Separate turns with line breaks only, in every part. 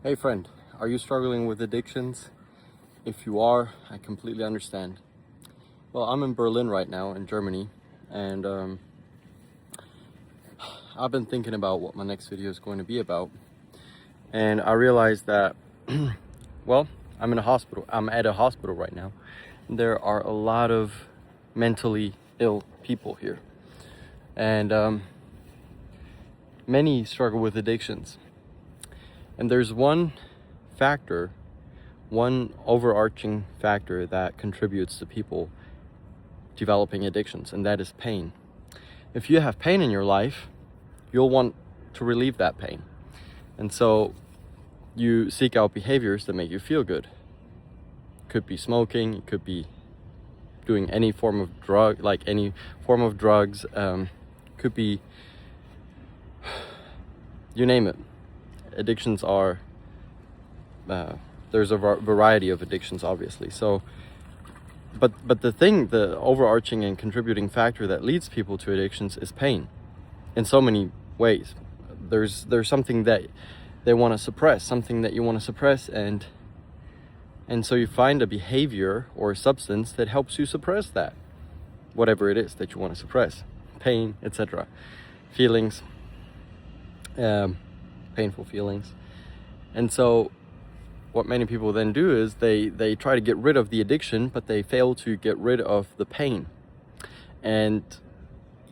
Hey friend, are you struggling with addictions? If you are, I completely understand. Well, I'm in Berlin right now in Germany, and I've been thinking about what my next video is going to be about. And I realized that, well, I'm in a hospital. I'm at a hospital right now. There are a lot of mentally ill people here. And many struggle with addictions. And there's one overarching factor that contributes to people developing addictions, and that is pain. If you have pain in your life, you'll want to relieve that pain. And so you seek out behaviors that make you feel good. It could be smoking, it could be doing any form of drug, drugs, could be, you name it. Addictions are, there's a variety of addictions, obviously. So, but the overarching and contributing factor that leads people to addictions is pain, in so many ways. There's something that they want to suppress, something that you want to suppress, and so you find a behavior or a substance that helps you suppress that, whatever it is that you want to suppress, pain, etc., feelings. Painful feelings. And so what many people then do is they try to get rid of the addiction, but they fail to get rid of the pain. And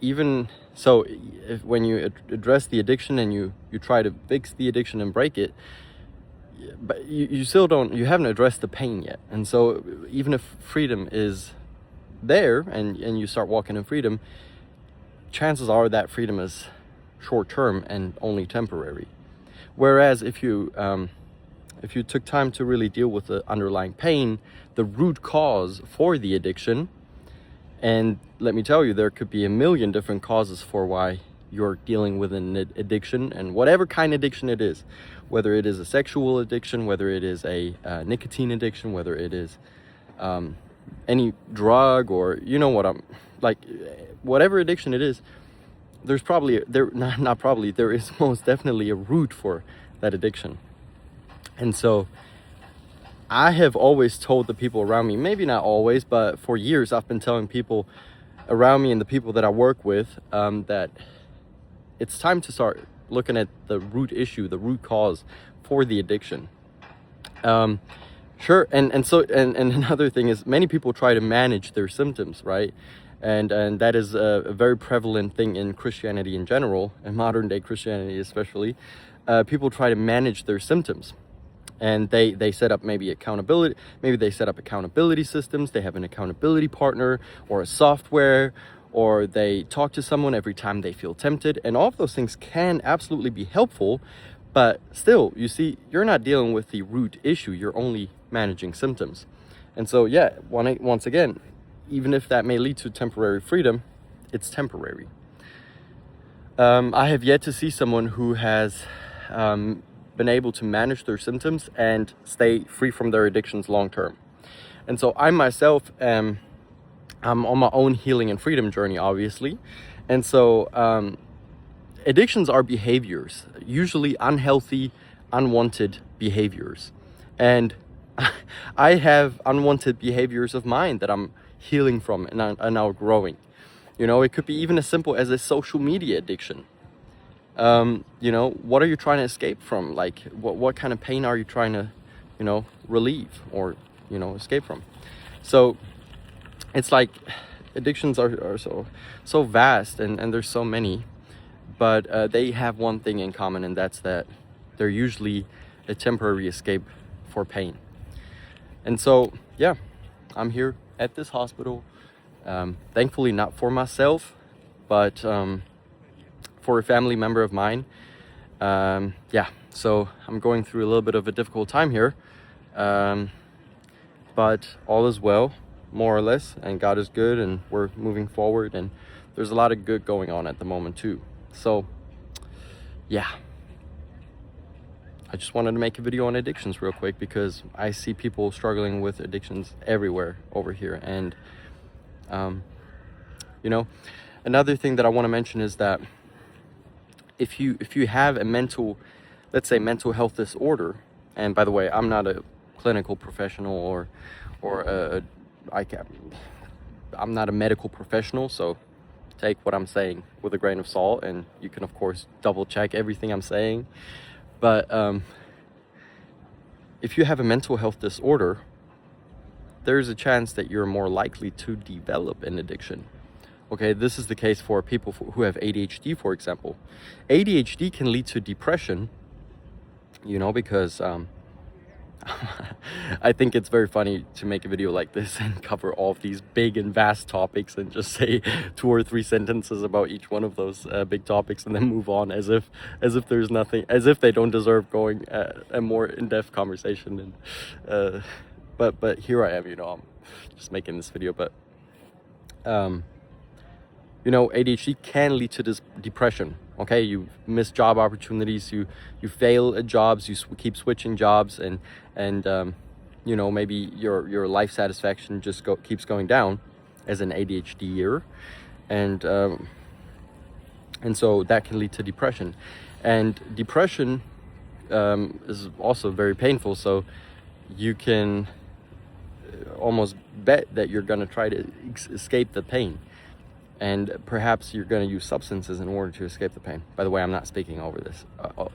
even so, when you address the addiction and you try to fix the addiction and break it, but you haven't addressed the pain yet. And so even if freedom is there and you start walking in freedom, chances are that freedom is short-term and only temporary. Whereas if you took time to really deal with the underlying pain, the root cause for the addiction, and let me tell you, there could be a million different causes for why you're dealing with an addiction, and whatever kind of addiction it is, whether it is a sexual addiction, whether it is a nicotine addiction, whether it is any drug, or whatever addiction it is, there is most definitely a root for that addiction. And so I have always told the people around me, maybe not always, but for years I've been telling people around me and the people that I work with that it's time to start looking at the root issue, the root cause for the addiction. Sure, and another thing is, many people try to manage their symptoms, right? And that is a very prevalent thing in Christianity in general, and modern day Christianity especially. People try to manage their symptoms, and they set up maybe they set up accountability systems. They have an accountability partner or a software, or they talk to someone every time they feel tempted, and all of those things can absolutely be helpful. But still, you see, you're not dealing with the root issue, you're only managing symptoms. And so once again, even if that may lead to temporary freedom, it's temporary. I have yet to see someone who has been able to manage their symptoms and stay free from their addictions long term. And so I myself I'm on my own healing and freedom journey, obviously. And so addictions are behaviors, usually unhealthy, unwanted behaviors. And I have unwanted behaviors of mine that I'm healing from and now growing. It could be even as simple as a social media addiction. What are you trying to escape from? Like, what kind of pain are you trying to, relieve or, escape from? So it's like addictions are so vast, and there's so many, but they have one thing in common, and that's that they're usually a temporary escape for pain. And so, yeah, I'm here at this hospital, thankfully not for myself, but for a family member of mine. So I'm going through a little bit of a difficult time here, but all is well, more or less, and God is good, and we're moving forward, and there's a lot of good going on at the moment too. So yeah, I just wanted to make a video on addictions real quick, because I see people struggling with addictions everywhere over here. And another thing that I want to mention is that if you have a mental health disorder, And by the way, I'm not a clinical professional or I'm not a medical professional, so take what I'm saying with a grain of salt, and you can of course double check everything I'm saying. But if you have a mental health disorder, there's a chance that you're more likely to develop an addiction. Okay, this is the case for people who have ADHD, for example. ADHD can lead to depression, because I think it's very funny to make a video like this and cover all of these big and vast topics and just say 2 or 3 sentences about each one of those big topics and then move on as if there's nothing, as if they don't deserve going a more in-depth conversation. And but here I am, I'm just making this video. But ADHD can lead to this depression. Okay, you miss job opportunities, you fail at jobs, you keep switching jobs, and maybe your life satisfaction just keeps going down as an ADHDer, and so that can lead to depression. And depression is also very painful, so you can almost bet that you're going to try to escape the pain. And perhaps you're going to use substances in order to escape the pain. By the way, I'm not speaking over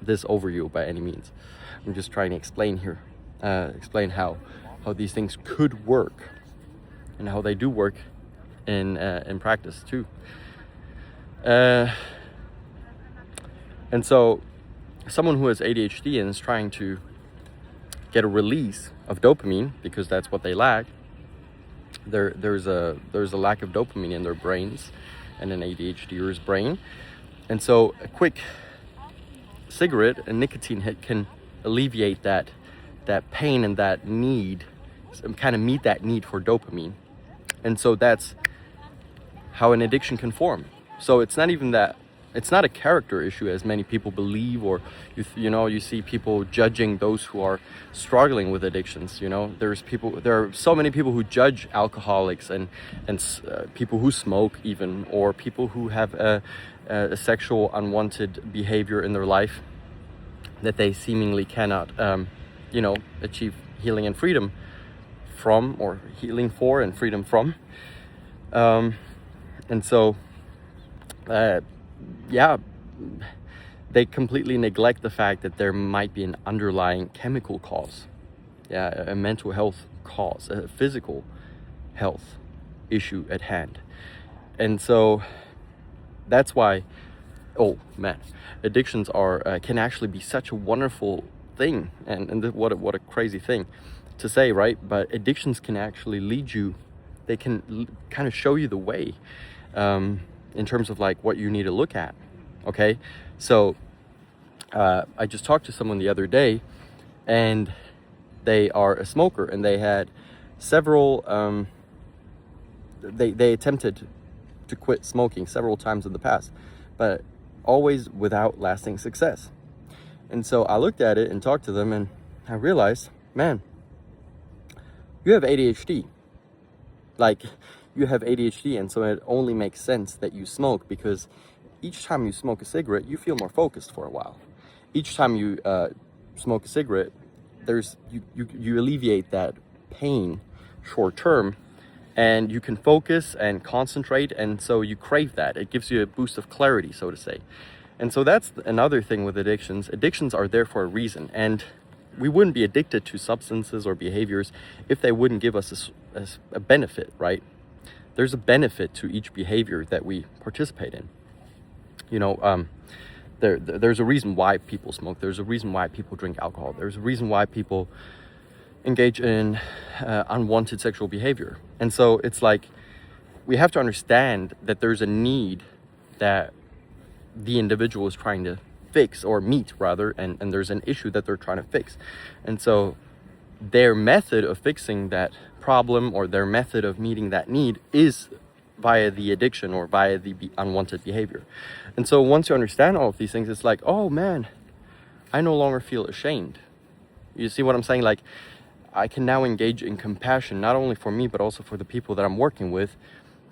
this over you by any means. I'm just trying to explain here, explain how these things could work and how they do work in practice too. And so, someone who has ADHD and is trying to get a release of dopamine because that's what they lack. There's a lack of dopamine in their brains and an ADHDer's brain, and so a quick cigarette and nicotine hit can alleviate that pain and that need, kind of meet that need for dopamine. And so that's how an addiction can form. So it's not even that. It's not a character issue as many people believe, or you see people judging those who are struggling with addictions. There are so many people who judge alcoholics and people who smoke even, or people who have a sexual unwanted behavior in their life that they seemingly cannot achieve healing and freedom from, or healing for and freedom from. And so they completely neglect the fact that there might be an underlying chemical cause, a mental health cause, a physical health issue at hand. And so that's why, addictions can actually be such a wonderful thing, and what a crazy thing to say, right? But addictions can actually lead you, they can kind of show you the way, in terms of like what you need to look at. Okay, so I just talked to someone the other day, and they are a smoker, and they had several they attempted to quit smoking several times in the past, but always without lasting success. And so I looked at it and talked to them, and I realized, man, you have ADHD. Like, you have ADHD, and so it only makes sense that you smoke, because each time you smoke a cigarette, you feel more focused for a while. Each time you smoke a cigarette, you alleviate that pain short term, and you can focus and concentrate, and so you crave that. It gives you a boost of clarity, so to say. And so that's another thing with addictions. Addictions are there for a reason, and we wouldn't be addicted to substances or behaviors if they wouldn't give us a benefit, right? There's a benefit to each behavior that we participate in. There's a reason why people smoke. There's a reason why people drink alcohol. There's a reason why people engage in unwanted sexual behavior. And so it's like, we have to understand that there's a need that the individual is trying to fix, or meet rather, and there's an issue that they're trying to fix. And so their method of fixing that problem, or their method of meeting that need, is via the addiction or via the unwanted behavior. And so once you understand all of these things, it's like, oh man, I no longer feel ashamed. You see what I'm saying? Like, I can now engage in compassion, not only for me, but also for the people that I'm working with,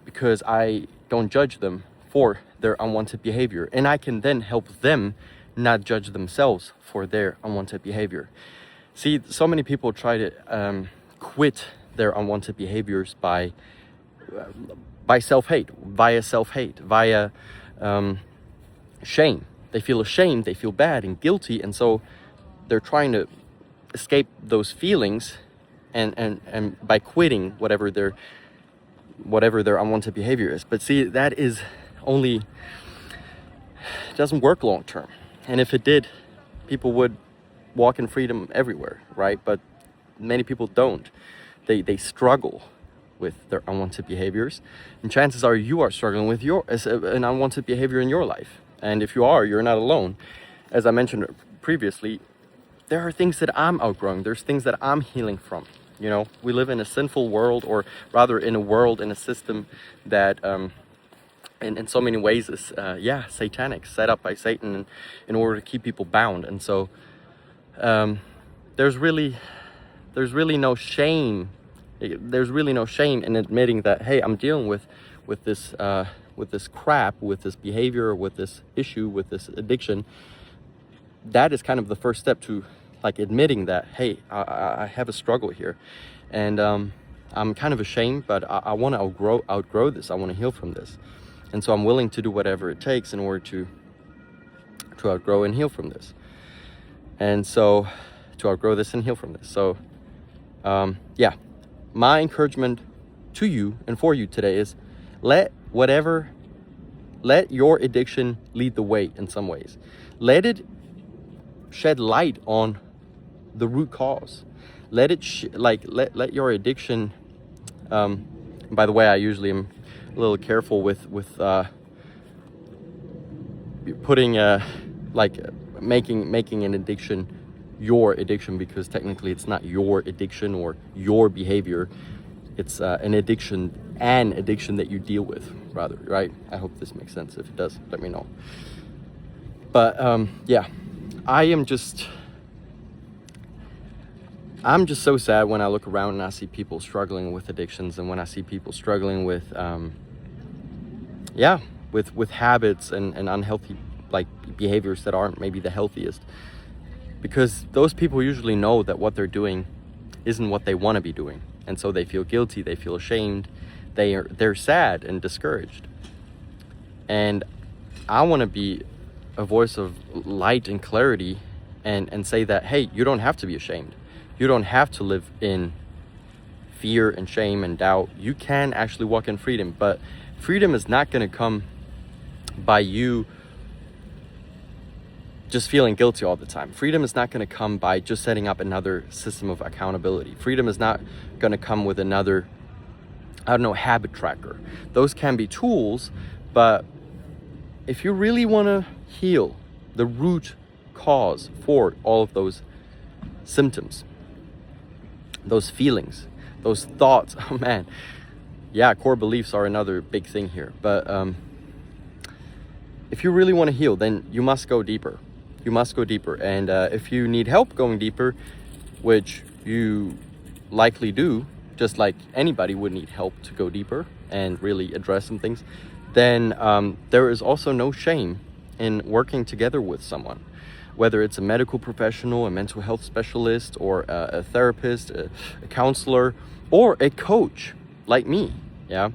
because I don't judge them for their unwanted behavior. And I can then help them not judge themselves for their unwanted behavior. See, so many people try to quit their unwanted behaviors by self-hate, via shame. They feel ashamed, they feel bad and guilty, and so they're trying to escape those feelings, and by quitting whatever their unwanted behavior is. But see, that is only, it doesn't work long term. And if it did, people would walk in freedom everywhere, right? But many people don't. They struggle with their unwanted behaviors, and chances are you are struggling with an unwanted behavior in your life. And if you are, you're not alone. As I mentioned previously, there are things that I'm outgrowing. There's things that I'm healing from. You know, we live in a sinful world, or rather in a world, in a system that in so many ways is satanic, set up by Satan in order to keep people bound. And so there's really no shame. There's really no shame in admitting that, hey, I'm dealing with this crap, with this behavior, with this issue, with this addiction. That is kind of the first step to, like, admitting that, hey, I have a struggle here, and I'm kind of ashamed, but I want to outgrow this. I want to heal from this, and so I'm willing to do whatever it takes in order to outgrow and heal from this. And so to outgrow this and heal from this. So my encouragement to you and for you today is let your addiction lead the way in some ways. Let it shed light on the root cause. Let it let your addiction, by the way, I usually am a little careful with putting making an addiction your addiction, because technically it's not your addiction or your behavior. It's an addiction that you deal with, rather, right? I hope this makes sense. If it does, let me know. But I'm just so sad when I look around and I see people struggling with addictions, and when I see people struggling with habits and unhealthy behaviors that aren't maybe the healthiest, because those people usually know that what they're doing isn't what they want to be doing, and so they feel guilty, they feel ashamed, they're sad and discouraged. And I want to be a voice of light and clarity, and say that, hey, you don't have to be ashamed. You don't have to live in fear and shame and doubt. You can actually walk in freedom, but freedom is not going to come by you just feeling guilty all the time. Freedom is not going to come by just setting up another system of accountability. Freedom is not going to come with another, habit tracker. Those can be tools, but if you really want to heal the root cause for all of those symptoms, those feelings, those thoughts, oh man, yeah, core beliefs are another big thing here. But if you really want to heal, then you must go deeper. You must go deeper. And if you need help going deeper, which you likely do, just like anybody would need help to go deeper and really address some things, then there is also no shame in working together with someone, whether it's a medical professional, a mental health specialist, or a therapist, a counselor, or a coach like me. Yeah,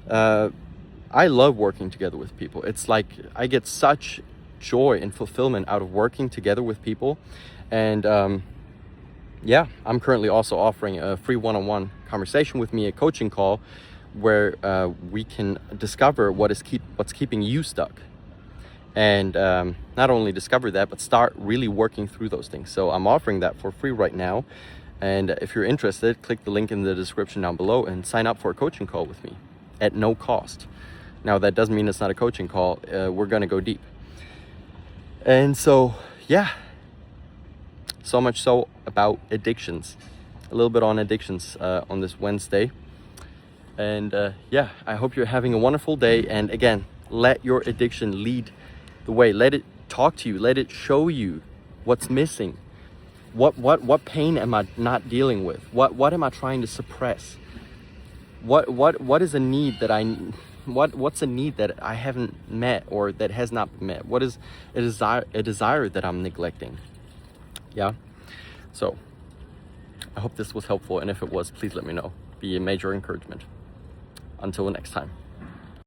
I love working together with people. It's like I get such joy and fulfillment out of working together with people. And I'm currently also offering a free one-on-one conversation with me, a coaching call, where we can discover what's keeping you stuck, and not only discover that, but start really working through those things. So I'm offering that for free right now, and if you're interested, click the link in the description down below and sign up for a coaching call with me at no cost. Now, that doesn't mean it's not a coaching call. We're gonna go deep. And so so much so about addictions, a little bit on addictions on this Wednesday. And I hope you're having a wonderful day. And again, let your addiction lead the way. Let it talk to you. Let it show you what's missing. What pain am I not dealing with? What am I trying to suppress? What is a need that what's a need that I haven't met, or that has not been met? What is a desire that I'm neglecting? Yeah. So I hope this was helpful, and if it was, please let me know. Be a major encouragement. Until next time.